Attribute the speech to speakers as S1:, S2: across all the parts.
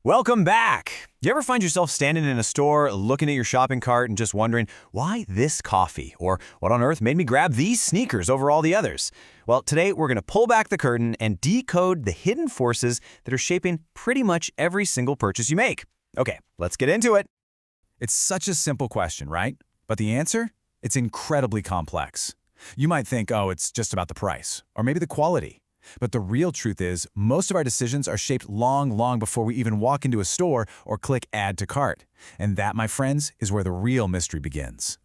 S1: Welcome back! You ever find yourself standing in a store, looking at your shopping cart and just wondering, why this coffee? Or what on earth made me grab these sneakers over all the others? Well, today we're going to pull back the curtain and decode the hidden forces that are shaping pretty much every single purchase you make. Okay, let's get into it.
S2: It's such a simple question, right? But the answer? It's incredibly complex. You might think, oh, it's just about the price, or maybe the quality. But the real truth is, most of our decisions are shaped long before we even walk into a store or click Add to Cart. And that, my friends, is where the real mystery begins.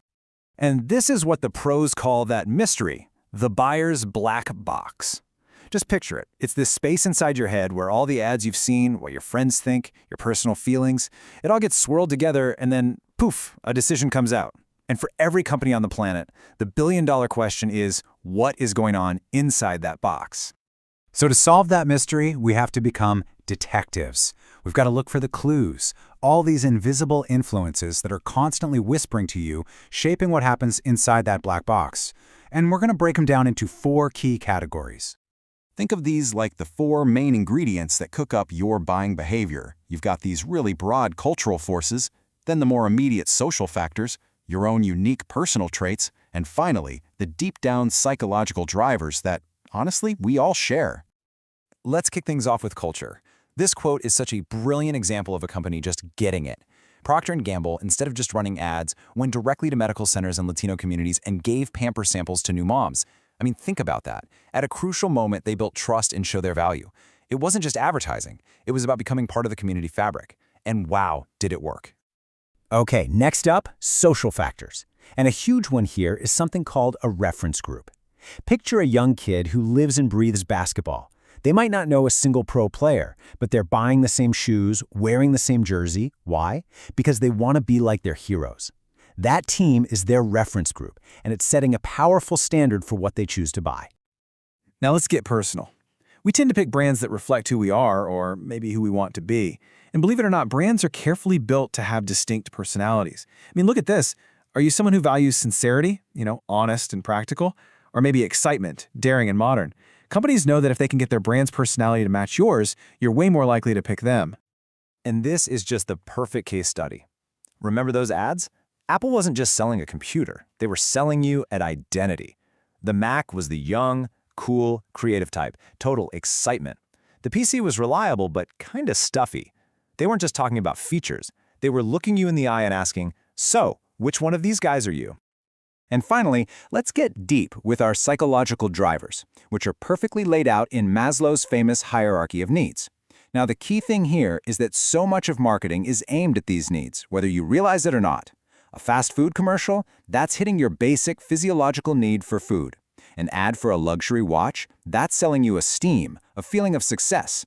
S3: And this is what the pros call that mystery, the buyer's black box. Just picture it. It's this space inside your head where all the ads you've seen, what your friends think, your personal feelings, it all gets swirled together and then, poof, a decision comes out. And for every company on the planet, the billion-dollar question is, what is going on inside that box? So to solve that mystery, we have to become detectives. We've got to look for the clues, all these invisible influences that are constantly whispering to you, shaping what happens inside that black box. And we're going to break them down into 4 key categories.
S4: Think of these like the 4 main ingredients that cook up your buying behavior. You've got these really broad cultural forces, then the more immediate social factors, your own unique personal traits, and finally, the deep-down psychological drivers that, honestly, we all share.
S3: Let's kick things off with culture. This quote is such a brilliant example of a company just getting it. Procter & Gamble, instead of just running ads, went directly to medical centers and Latino communities and gave pamper samples to new moms. I mean, think about that. At a crucial moment, they built trust and showed their value. It wasn't just advertising. It was about becoming part of the community fabric. And wow, did it work.
S5: Okay, next up, social factors. And a huge one here is something called a reference group. Picture a young kid who lives and breathes basketball. They might not know a single pro player, but they're buying the same shoes, wearing the same jersey. Why? Because they want to be like their heroes. That team is their reference group, and it's setting a powerful standard for what they choose to buy.
S2: Now let's get personal. We tend to pick brands that reflect who we are, or maybe who we want to be. And believe it or not, brands are carefully built to have distinct personalities. I mean, look at this. Are you someone who values sincerity, honest and practical? Or maybe excitement, daring and modern? Companies know that if they can get their brand's personality to match yours, you're way more likely to pick them.
S3: And this is just the perfect case study. Remember those ads? Apple wasn't just selling a computer. They were selling you an identity. The Mac was the young, cool, creative type, total excitement. The PC was reliable but kinda stuffy. They weren't just talking about features. They were looking you in the eye and asking, so, which one of these guys are you? And finally, let's get deep with our psychological drivers, which are perfectly laid out in Maslow's famous hierarchy of needs. Now, the key thing here is that so much of marketing is aimed at these needs, whether you realize it or not. A fast food commercial, that's hitting your basic physiological need for food. An ad for a luxury watch, that's selling you esteem, a feeling of success.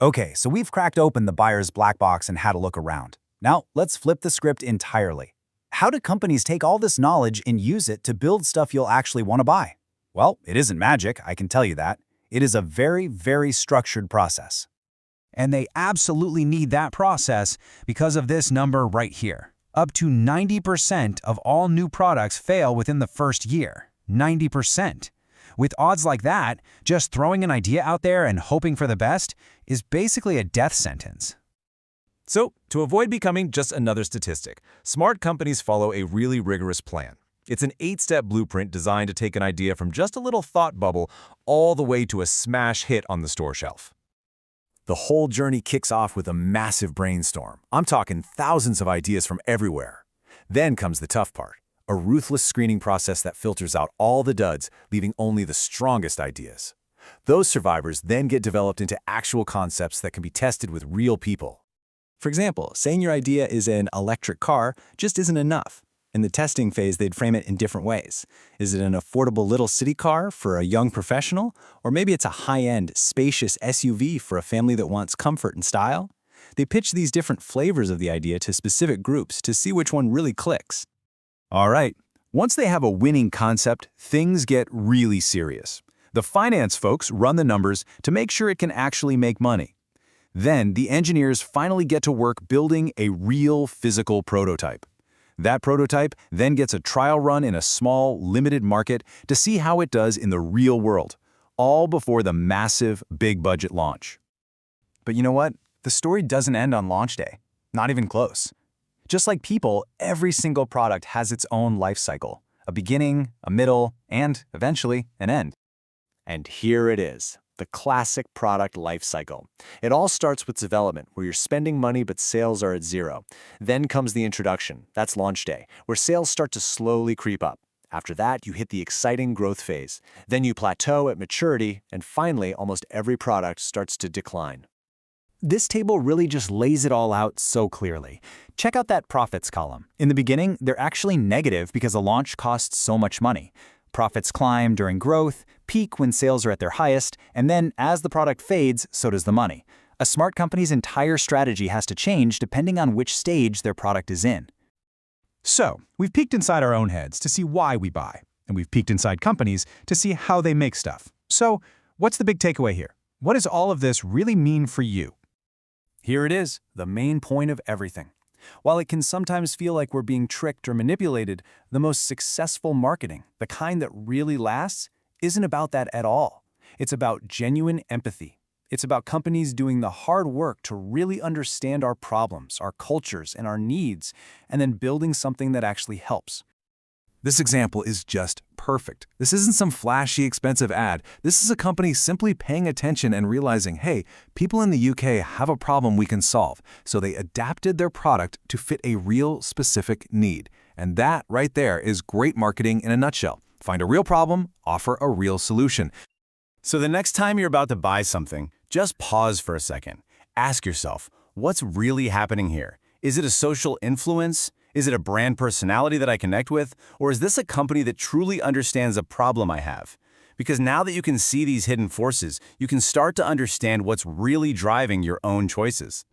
S5: Okay, so we've cracked open the buyer's black box and had a look around. Now, let's flip the script entirely. How do companies take all this knowledge and use it to build stuff you'll actually want to buy? Well, it isn't magic, I can tell you that. It is a very structured process. And they absolutely need that process because of this number right here. Up to 90% of all new products fail within the first year. 90%. With odds like that, just throwing an idea out there and hoping for the best is basically a death sentence.
S2: So, to avoid becoming just another statistic, smart companies follow a really rigorous plan. It's an 8-step blueprint designed to take an idea from just a little thought bubble all the way to a smash hit on the store shelf.
S3: The whole journey kicks off with a massive brainstorm. I'm talking thousands of ideas from everywhere. Then comes the tough part, a ruthless screening process that filters out all the duds, leaving only the strongest ideas. Those survivors then get developed into actual concepts that can be tested with real people. For example, saying your idea is an electric car just isn't enough. In the testing phase, they'd frame it in different ways. Is it an affordable little city car for a young professional? Or maybe it's a high-end, spacious SUV for a family that wants comfort and style? They pitch these different flavors of the idea to specific groups to see which one really clicks. All right, once they have a winning concept, things get really serious. The finance folks run the numbers to make sure it can actually make money. Then the engineers finally get to work building a real physical prototype. That prototype then gets a trial run in a small, limited market to see how it does in the real world, all before the massive, big-budget launch. But you know what?
S5: The story doesn't end on launch day. Not even close. Just like people, every single product has its own life cycle. A beginning, a middle, and, eventually, an end.
S3: And here it is, the classic product life cycle. It all starts with development, where you're spending money but sales are at zero. Then comes the introduction, that's launch day, where sales start to slowly creep up. After that, you hit the exciting growth phase. Then you plateau at maturity, and finally, almost every product starts to decline. This table really just lays it all out so clearly. Check out that profits column.
S5: In the beginning, they're actually negative because a launch costs so much money. Profits climb during growth, peak when sales are at their highest, and then as the product fades, so does the money. A smart company's entire strategy has to change depending on which stage their product is in.
S2: So, we've peeked inside our own heads to see why we buy, and we've peeked inside companies to see how they make stuff. So, what's the big takeaway here? What does all of this really mean for you?
S3: Here it is, the main point of everything. While it can sometimes feel like we're being tricked or manipulated, the most successful marketing, the kind that really lasts, isn't about that at all. It's about genuine empathy. It's about companies doing the hard work to really understand our problems, our cultures, and our needs, and then building something that actually helps.
S2: This example is just perfect. This isn't some flashy, expensive ad. This is a company simply paying attention and realizing, hey, people in the UK have a problem we can solve. So they adapted their product to fit a real specific need. And that right there is great marketing in a nutshell. Find a real problem, offer a real solution.
S1: So the next time you're about to buy something, just pause for a second. Ask yourself, what's really happening here? Is it a social influence? Is it a brand personality that I connect with? Or is this a company that truly understands a problem I have? Because now that you can see these hidden forces, you can start to understand what's really driving your own choices.